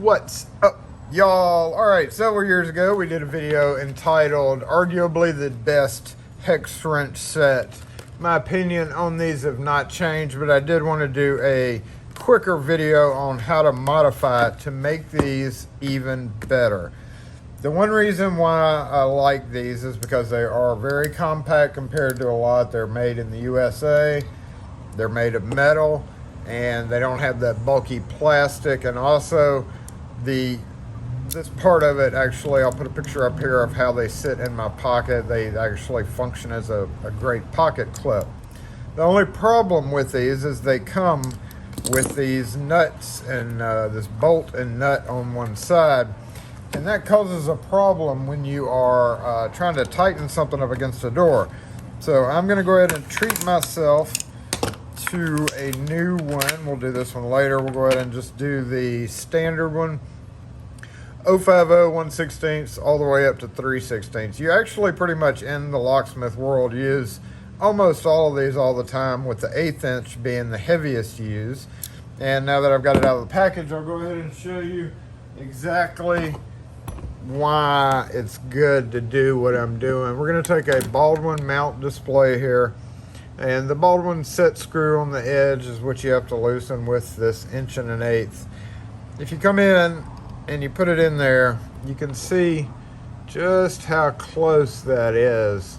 What's up, y'all? Alright, several years ago we did a video entitled arguably the best hex wrench set. My opinion on these have not changed, but I did want to do a quicker video on how to modify it to make these even better. The one reason why I like these is because they are very compact compared to a lot. They're made in the USA, they're made of metal, and they don't have that bulky plastic. And also this part of it, actually, I'll put a picture up here of how they sit in my pocket. They actually function as a great pocket clip. The only problem with these is they come with these nuts and this bolt and nut on one side, and that causes a problem when you are trying to tighten something up against a door. So I'm going to go ahead and treat myself to a new one. We'll do this one later. We'll go ahead and just do the standard one. 050 1/16 all the way up to 3/16. You actually pretty much in the locksmith world use almost all of these all the time, with the 1/8 inch being the heaviest use. And now that I've got it out of the package, I'll go ahead and show you exactly why it's good to do what I'm doing. We're going to take a Baldwin mount display here, and the Baldwin set screw on the edge is what you have to loosen with this 1 1/8 inch. If you come in and you put it in there, you can see just how close that is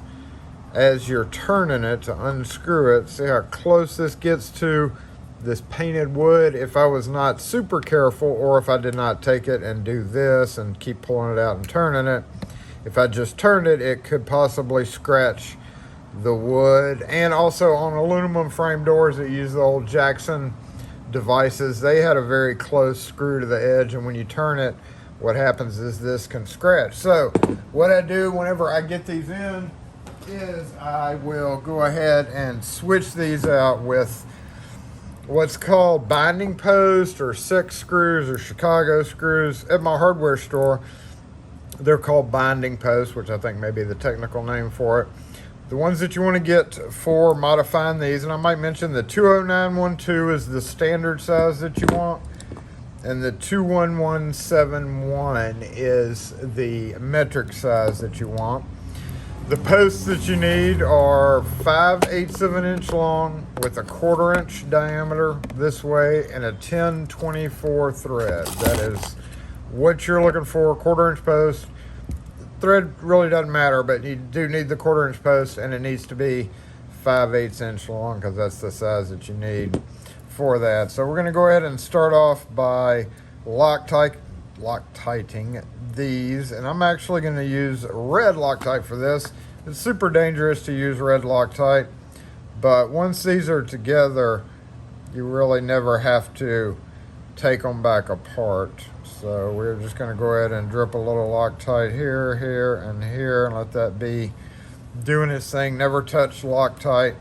as you're turning it to unscrew it. See how close this gets to this painted wood. If I was not super careful, or if I did not take it and do this and keep pulling it out and turning it, if I just turned it, it could possibly scratch the wood. And also on aluminum frame doors that use the old Jackson devices, they had a very close screw to the edge, and when you turn it, what happens is this can scratch. So what I do whenever I get these in is I will go ahead and switch these out with what's called binding post or 6 screws or Chicago screws. At my hardware store, they're called binding posts, which I think may be the technical name for it. The ones that you want to get for modifying these, and I might mention the 20912 is the standard size that you want, and the 21171 is the metric size that you want. The posts that you need are 5/8 of an inch long with a 1/4 inch diameter this way and a 1024 thread. That is what you're looking for, 1/4 inch post. Thread really doesn't matter, but you do need the 1/4 inch post, and it needs to be 5/8 inch long because that's the size that you need for that. So we're going to go ahead and start off by loctiting these, and I'm actually going to use red Loctite for this. It's super dangerous to use red Loctite, but once these are together, you really never have to take them back apart. So we're just going to go ahead and drip a little Loctite here, here, and here, and let that be doing its thing. Never touch Loctite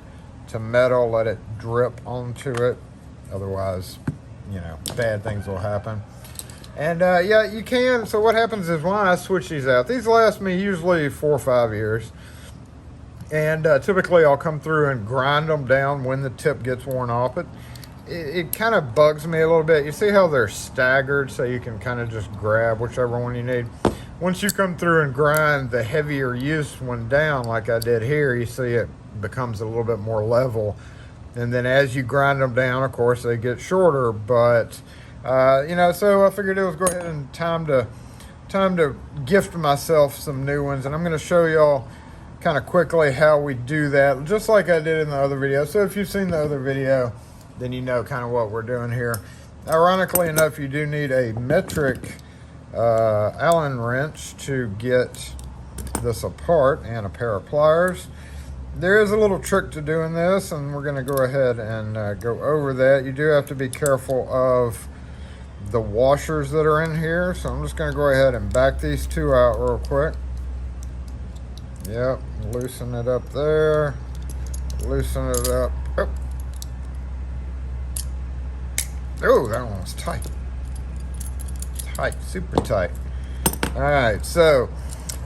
to metal. Let it drip onto it. Otherwise, you know, bad things will happen. And yeah, you can. So what happens is when I switch these out, these last me usually 4 or 5 years. And typically I'll come through and grind them down when the tip gets worn off. It kind of bugs me a little bit. You see how they're staggered, so you can kind of just grab whichever one you need. Once you come through and grind the heavier used one down, like I did here, you see it becomes a little bit more level. And then as you grind them down, of course, they get shorter. But you know, so I figured it was go ahead and time to gift myself some new ones, and I'm going to show y'all kind of quickly how we do that, just like I did in the other video. So if you've seen the other video, then you know kind of what we're doing here. Ironically enough, you do need a metric Allen wrench to get this apart, and a pair of pliers. There is a little trick to doing this, and we're going to go ahead and go over that. You do have to be careful of the washers that are in here, so I'm just going to go ahead and back these two out real quick. Yep, loosen it up there, loosen it up. Oh, that one was tight, super tight. All right, so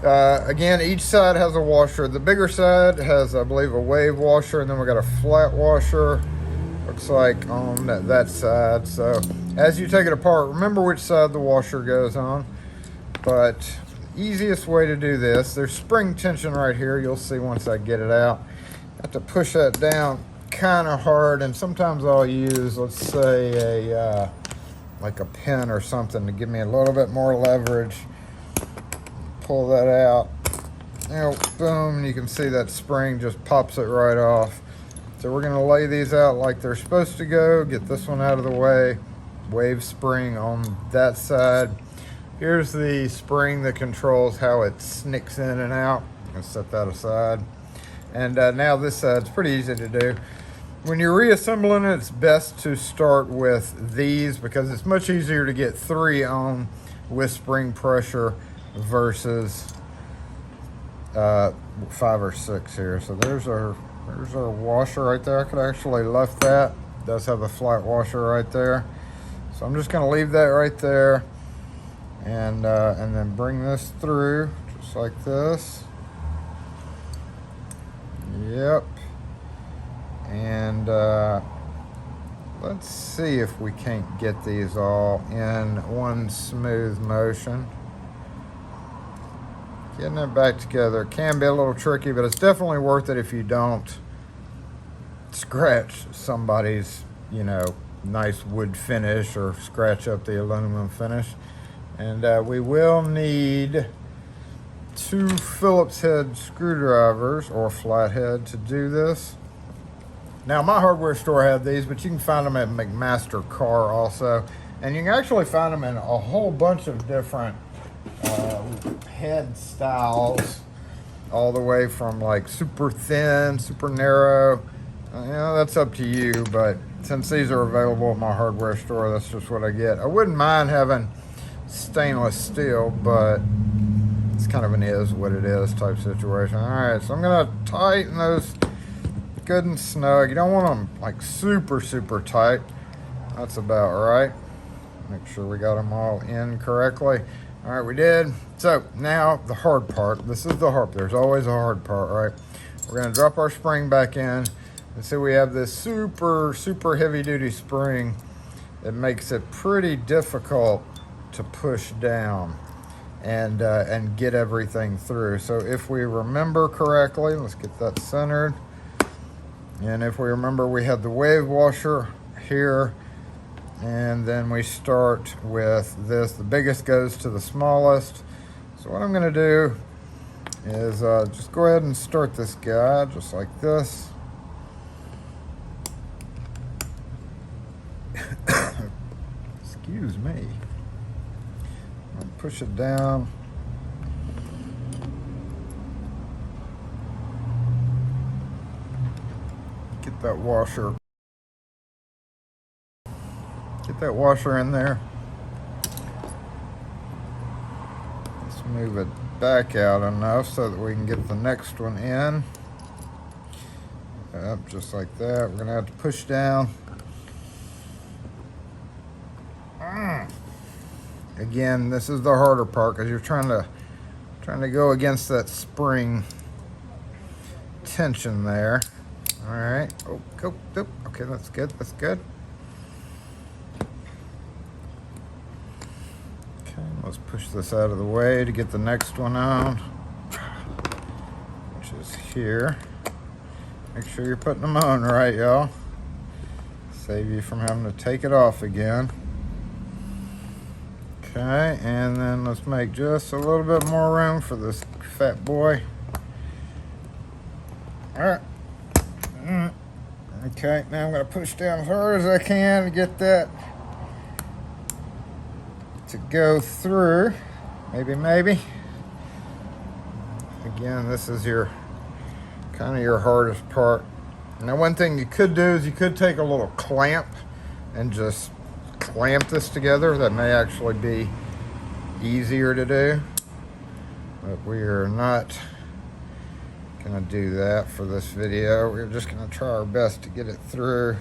again, each side has a washer. The bigger side has, I believe, a wave washer, and then we got a flat washer, looks like, on that side. So as you take it apart, remember which side the washer goes on. But easiest way to do this, there's spring tension right here. You'll see once I get it out. I have to push that down kind of hard, and sometimes I'll use, let's say, a like a pin or something to give me a little bit more leverage. Pull that out. Now, boom, you can see that spring just pops it right off. So we're gonna lay these out like they're supposed to go, get this one out of the way, wave spring on that side. Here's the spring that controls how it snicks in and out. I'm gonna set that aside. And now this side's pretty easy to do. When you're reassembling it, it's best to start with these because it's much easier to get 3 on with spring pressure versus 5 or 6 here. So there's our washer right there. I could actually left that. It does have a flat washer right there. So I'm just gonna leave that right there and then bring this through just like this. Yep. And let's see if we can't get these all in one smooth motion. Getting it back together can be a little tricky, but it's definitely worth it if you don't scratch somebody's, you know, nice wood finish or scratch up the aluminum finish. And we will need 2 Phillips head screwdrivers or flathead to do this. Now, my hardware store had these, but you can find them at McMaster Carr also. And you can actually find them in a whole bunch of different head styles, all the way from like super thin, super narrow. You know, that's up to you, but since these are available at my hardware store, that's just what I get. I wouldn't mind having stainless steel, but it's kind of an is what it is type situation. All right, so I'm gonna tighten those good and snug. You don't want them like super tight. That's about right. Make sure we got them all in correctly. All right, we did. So now the hard part. This is the hard. There's always a hard part, right? We're gonna drop our spring back in, and so we have this super heavy duty spring that makes it pretty difficult to push down and get everything through. So if we remember correctly, let's get that centered. And if we remember, we had the wave washer here, and then we start with this. The biggest goes to the smallest. So what I'm gonna do is just go ahead and start this guy just like this. Excuse me. I'll push it down. Get that washer. Get that washer in there. Let's move it back out enough so that we can get the next one in. Up just like that. We're gonna have to push down. Again, this is the harder part because you're trying to go against that spring tension there. All right. Oh, go. Okay, that's good. That's good. Okay, let's push this out of the way to get the next one on, which is here. Make sure you're putting them on right, y'all. Save you from having to take it off again. Okay, and then let's make just a little bit more room for this fat boy. All right. Okay, now I'm going to push down as hard as I can to get that to go through. Maybe. Again, this is your kind of your hardest part. Now, one thing you could do is you could take a little clamp and just clamp this together. That may actually be easier to do, but we are not gonna do that for this video. We're just gonna try our best to get it through.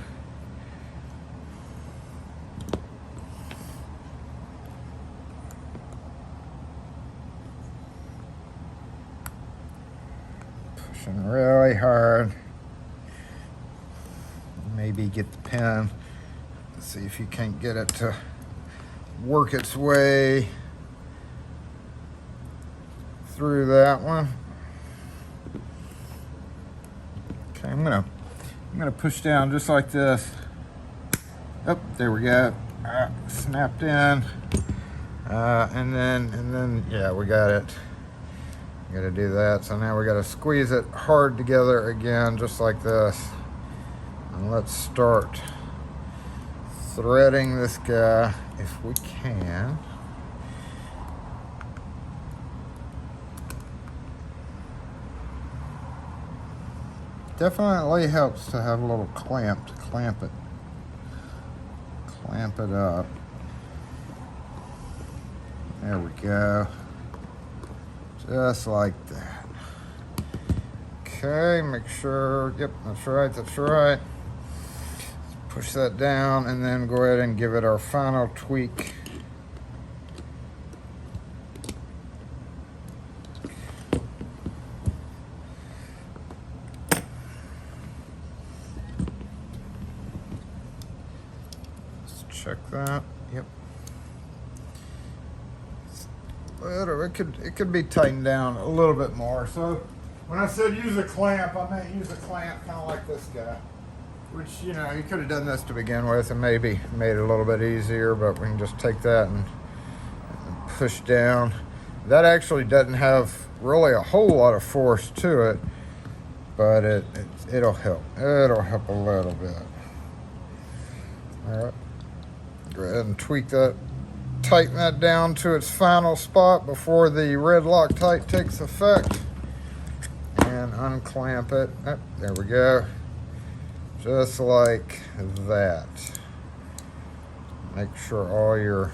Pushing really hard. Maybe get the pen Let's see if you can't get it to work its way through that one. Okay, I'm gonna push down just like this. Oh, there we go. Snapped in. And then yeah, we got it. Gotta do that. So now we gotta squeeze it hard together again, just like this. And let's start threading this guy if we can. Definitely helps to have a little clamp to clamp it up. There we go. Just like that. Okay, make sure, yep, that's right, that's right. Push that down and then go ahead and give it our final tweak. Check that. Yep. It could be tightened down a little bit more. So when I said use a clamp, I meant use a clamp kind of like this guy. Which, you know, you could have done this to begin with and maybe made it a little bit easier, but we can just take that and push down. That actually doesn't have really a whole lot of force to it, but it'll help. It'll help a little bit. All right. Go ahead and tweak that, tighten that down to its final spot before the red Loctite takes effect. And unclamp it. Oh, there we go. Just like that. Make sure all your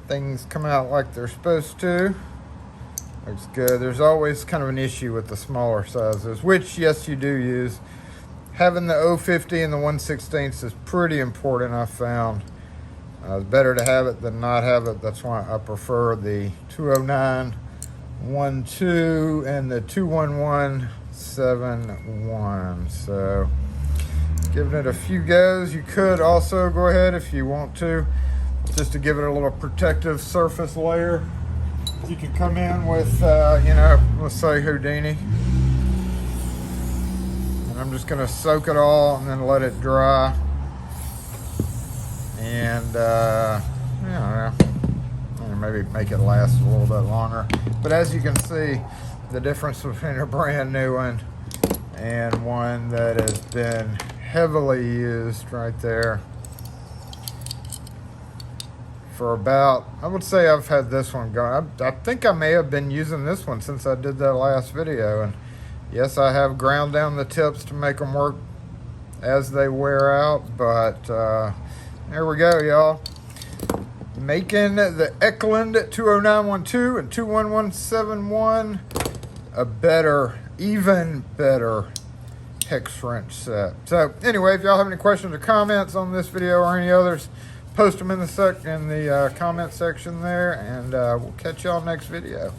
things come out like they're supposed to. Looks good. There's always kind of an issue with the smaller sizes, which, yes, you do use. Having the 050 and the 1/16 is pretty important, I've found. It's better to have it than not have it. That's why I prefer the 209-12 and the 211-71. So, giving it a few goes. You could also go ahead if you want to, just to give it a little protective surface layer. You can come in with, you know, let's say Houdini. I'm just going to soak it all and then let it dry. And, maybe make it last a little bit longer. But as you can see, the difference between a brand new one and one that has been heavily used right there for about, I would say I've had this one going. I think I may have been using this one since I did that last video. And yes, I have ground down the tips to make them work as they wear out, but there we go, y'all. Making the Eklind 209-12 and 211-71 a better, even better hex wrench set. So anyway, if y'all have any questions or comments on this video or any others, post them in the comment section there, and we'll catch y'all next video.